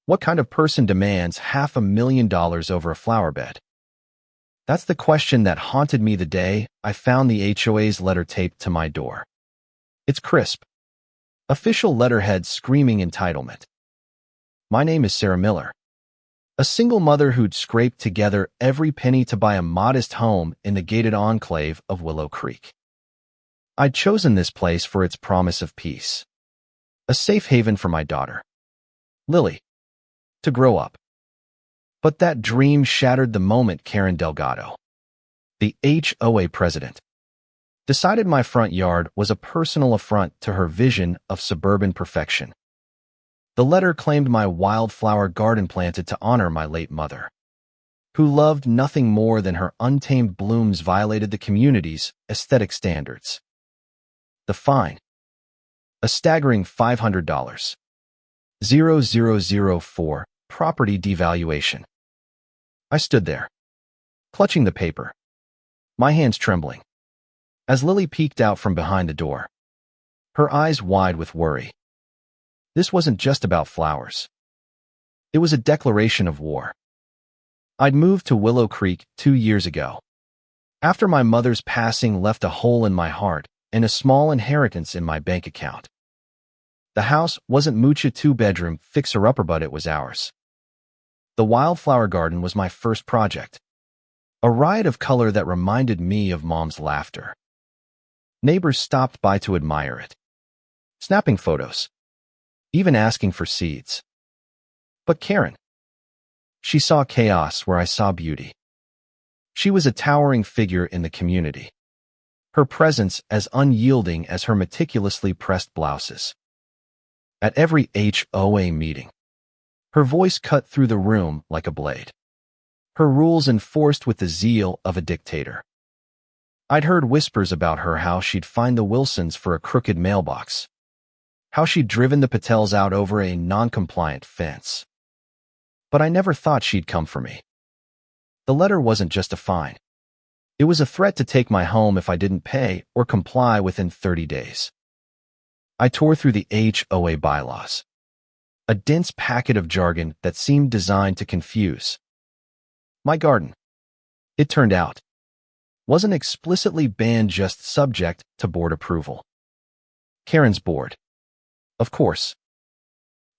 What kind of person demands $500,000 over a flower bed? That's the question that haunted me the day I found the HOA's letter taped to my door. It's crisp. Official letterhead screaming entitlement. My name is Sarah Miller, a single mother who'd scraped together every penny to buy a modest home in the gated enclave of Willow Creek. I'd chosen this place for its promise of peace, a safe haven for my daughter, Lily, to grow up. But that dream shattered the moment Karen Delgado, the HOA president, decided my front yard was a personal affront to her vision of suburban perfection. The letter claimed my wildflower garden planted to honor my late mother, who loved nothing more than her untamed blooms violated the community's aesthetic standards. The fine, a staggering $500. 0004, property devaluation. I stood there, clutching the paper, my hands trembling, as Lily peeked out from behind the door, her eyes wide with worry. This wasn't just about flowers. It was a declaration of war. I'd moved to Willow Creek 2 years ago, after my mother's passing left a hole in my heart and a small inheritance in my bank account. The house wasn't Mooch's 2-bedroom fixer-upper, but it was ours. The wildflower garden was my first project, a riot of color that reminded me of Mom's laughter. Neighbors stopped by to admire it, snapping photos, even asking for seeds. But Karen, she saw chaos where I saw beauty. She was a towering figure in the community, her presence as unyielding as her meticulously pressed blouses. At every HOA meeting, her voice cut through the room like a blade, her rules enforced with the zeal of a dictator. I'd heard whispers about her, how she'd fined the Wilsons for a crooked mailbox, how she'd driven the Patels out over a non-compliant fence. But I never thought she'd come for me. The letter wasn't just a fine. It was a threat to take my home if I didn't pay or comply within 30 days. I tore through the HOA bylaws, a dense packet of jargon that seemed designed to confuse. My garden, it turned out, wasn't explicitly banned, just subject to board approval. Karen's board. Of course.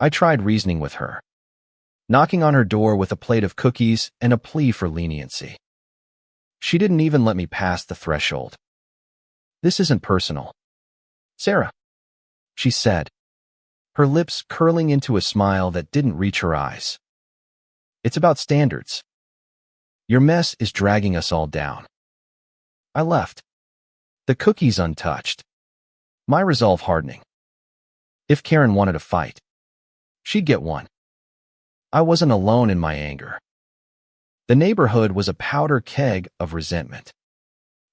I tried reasoning with her, knocking on her door with a plate of cookies and a plea for leniency. She didn't even let me pass the threshold. This isn't personal, Sarah, she said, her lips curling into a smile that didn't reach her eyes. It's about standards. Your mess is dragging us all down. I left, the cookies untouched, my resolve hardening. If Karen wanted a fight, she'd get one. I wasn't alone in my anger. The neighborhood was a powder keg of resentment,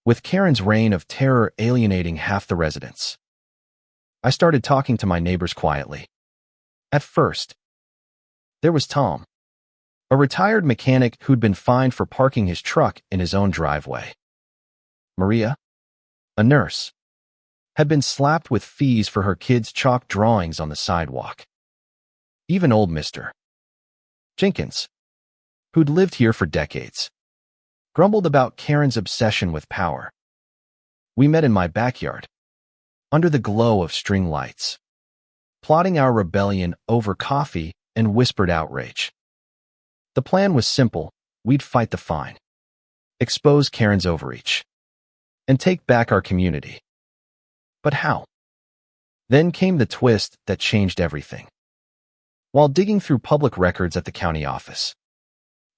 with Karen's reign of terror alienating half the residents. I started talking to my neighbors quietly. At first, there was Tom, a retired mechanic who'd been fined for parking his truck in his own driveway. Maria, a nurse, had been slapped with fees for her kids' chalk drawings on the sidewalk. Even old Mr. Jenkins, who'd lived here for decades, grumbled about Karen's obsession with power. We met in my backyard, under the glow of string lights, plotting our rebellion over coffee and whispered outrage. The plan was simple. We'd fight the fine, expose Karen's overreach, and take back our community. But how? Then came the twist that changed everything. While digging through public records at the county office,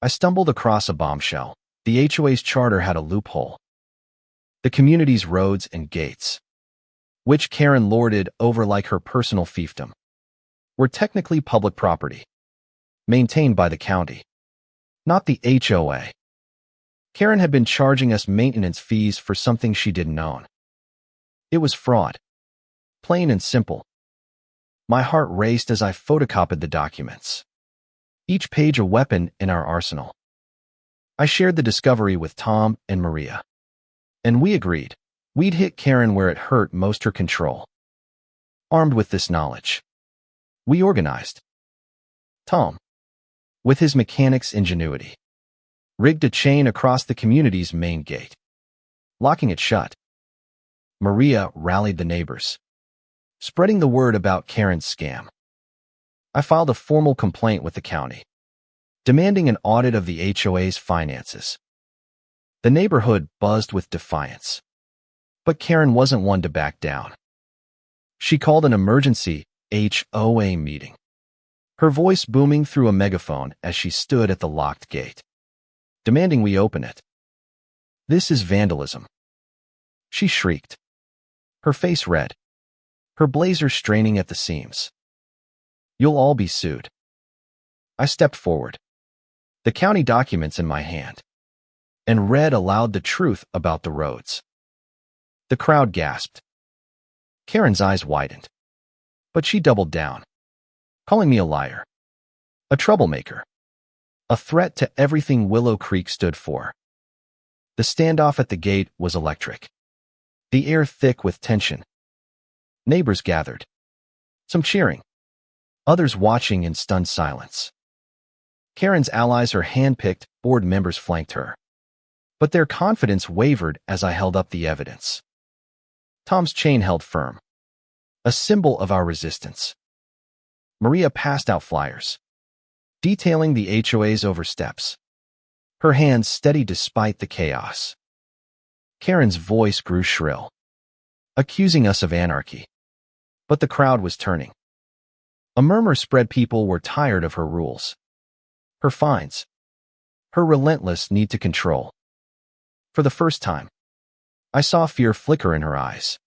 I stumbled across a bombshell. The HOA's charter had a loophole. The community's roads and gates, which Karen lorded over like her personal fiefdom, were technically public property, maintained by the county, not the HOA. Karen had been charging us maintenance fees for something she didn't own. It was fraud, plain and simple. My heart raced as I photocopied the documents, each page a weapon in our arsenal. I shared the discovery with Tom and Maria, and we agreed we'd hit Karen where it hurt most, her control. Armed with this knowledge, we organized. Tom, with his mechanic's ingenuity, rigged a chain across the community's main gate, locking it shut. Maria rallied the neighbors, spreading the word about Karen's scam. I filed a formal complaint with the county, demanding an audit of the HOA's finances. The neighborhood buzzed with defiance, but Karen wasn't one to back down. She called an emergency HOA meeting, her voice booming through a megaphone as she stood at the locked gate, demanding we open it. "This is vandalism," she shrieked, her face red, her blazer straining at the seams. "You'll all be sued." I stepped forward, the county documents in my hand, and read aloud the truth about the roads. The crowd gasped. Karen's eyes widened, but she doubled down, calling me a liar, a troublemaker, a threat to everything Willow Creek stood for. The standoff at the gate was electric, the air thick with tension. Neighbors gathered, some cheering, others watching in stunned silence. Karen's allies, her hand-picked board members, flanked her, but their confidence wavered as I held up the evidence. Tom's chain held firm, a symbol of our resistance. Maria passed out flyers, detailing the HOA's oversteps, her hands steady despite the chaos. Karen's voice grew shrill, accusing us of anarchy, but the crowd was turning. A murmur spread. People were tired of her rules, her fines, her relentless need to control. For the first time, I saw fear flicker in her eyes.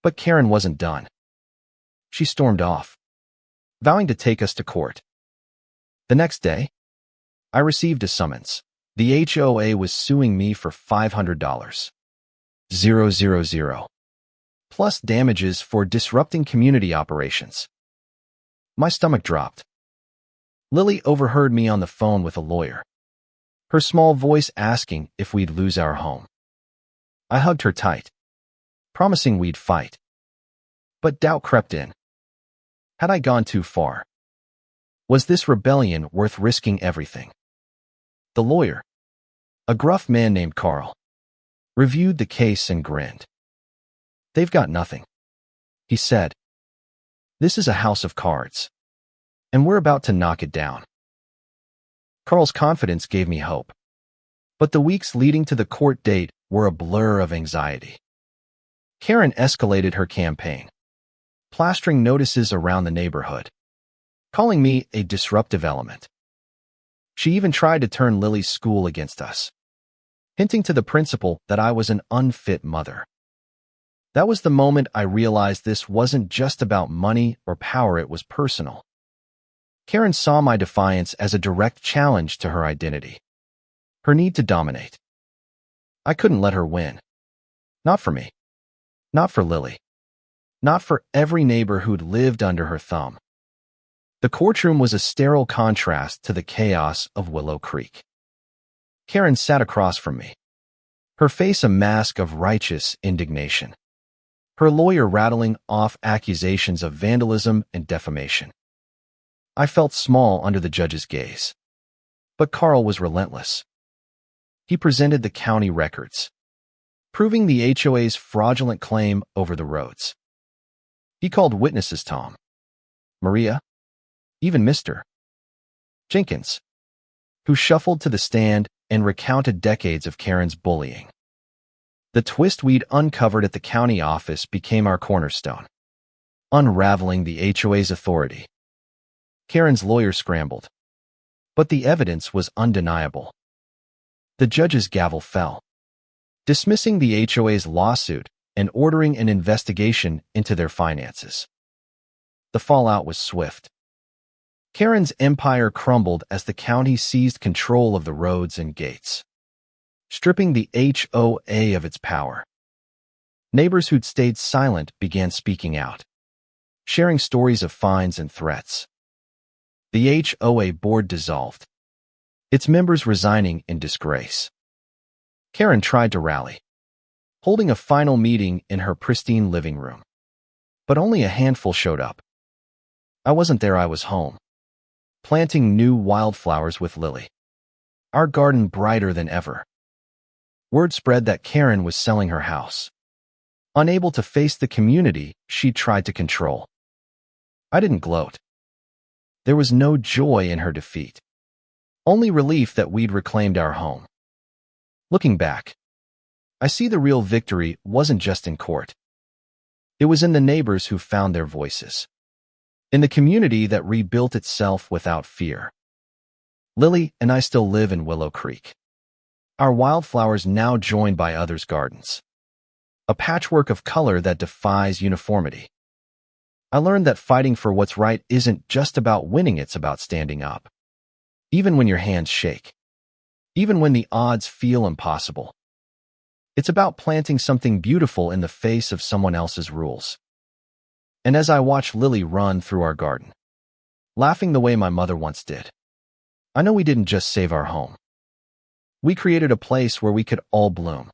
But Karen wasn't done. She stormed off, vowing to take us to court. The next day, I received a summons. The HOA was suing me for $500, 000, plus damages for disrupting community operations. My stomach dropped. Lily overheard me on the phone with a lawyer, her small voice asking if we'd lose our home. I hugged her tight, promising we'd fight. But doubt crept in. Had I gone too far? Was this rebellion worth risking everything? The lawyer, a gruff man named Carl, reviewed the case and grinned. "They've got nothing," he said. "This is a house of cards, and we're about to knock it down." Carl's confidence gave me hope, but the weeks leading to the court date were a blur of anxiety. Karen escalated her campaign, plastering notices around the neighborhood, calling me a disruptive element. She even tried to turn Lily's school against us, hinting to the principal that I was an unfit mother. That was the moment I realized this wasn't just about money or power, it was personal. Karen saw my defiance as a direct challenge to her identity, her need to dominate. I couldn't let her win. Not for me. Not for Lily. Not for every neighbor who'd lived under her thumb. The courtroom was a sterile contrast to the chaos of Willow Creek. Karen sat across from me, her face a mask of righteous indignation, her lawyer rattling off accusations of vandalism and defamation. I felt small under the judge's gaze, but Carl was relentless. He presented the county records, proving the HOA's fraudulent claim over the roads. He called witnesses Tom, Maria, even Mr. Jenkins, who shuffled to the stand and recounted decades of Karen's bullying. The twist we'd uncovered at the county office became our cornerstone, unraveling the HOA's authority. Karen's lawyer scrambled, but the evidence was undeniable. The judge's gavel fell, dismissing the HOA's lawsuit and ordering an investigation into their finances. The fallout was swift. Karen's empire crumbled as the county seized control of the roads and gates, stripping the HOA of its power. Neighbors who'd stayed silent began speaking out, sharing stories of fines and threats. The HOA board dissolved, its members resigning in disgrace. Karen tried to rally, holding a final meeting in her pristine living room, but only a handful showed up. I wasn't there, I was home, planting new wildflowers with Lily. Our garden brighter than ever. Word spread that Karen was selling her house. Unable to face the community she tried to control. I didn't gloat. There was no joy in her defeat. Only relief that we'd reclaimed our home. Looking back, I see the real victory wasn't just in court. It was in the neighbors who found their voices. In the community that rebuilt itself without fear. Lily and I still live in Willow Creek. Our wildflowers now joined by others' gardens. A patchwork of color that defies uniformity. I learned that fighting for what's right isn't just about winning, it's about standing up. Even when your hands shake. Even when the odds feel impossible. It's about planting something beautiful in the face of someone else's rules. And as I watch Lily run through our garden, laughing the way my mother once did, I know we didn't just save our home. We created a place where we could all bloom.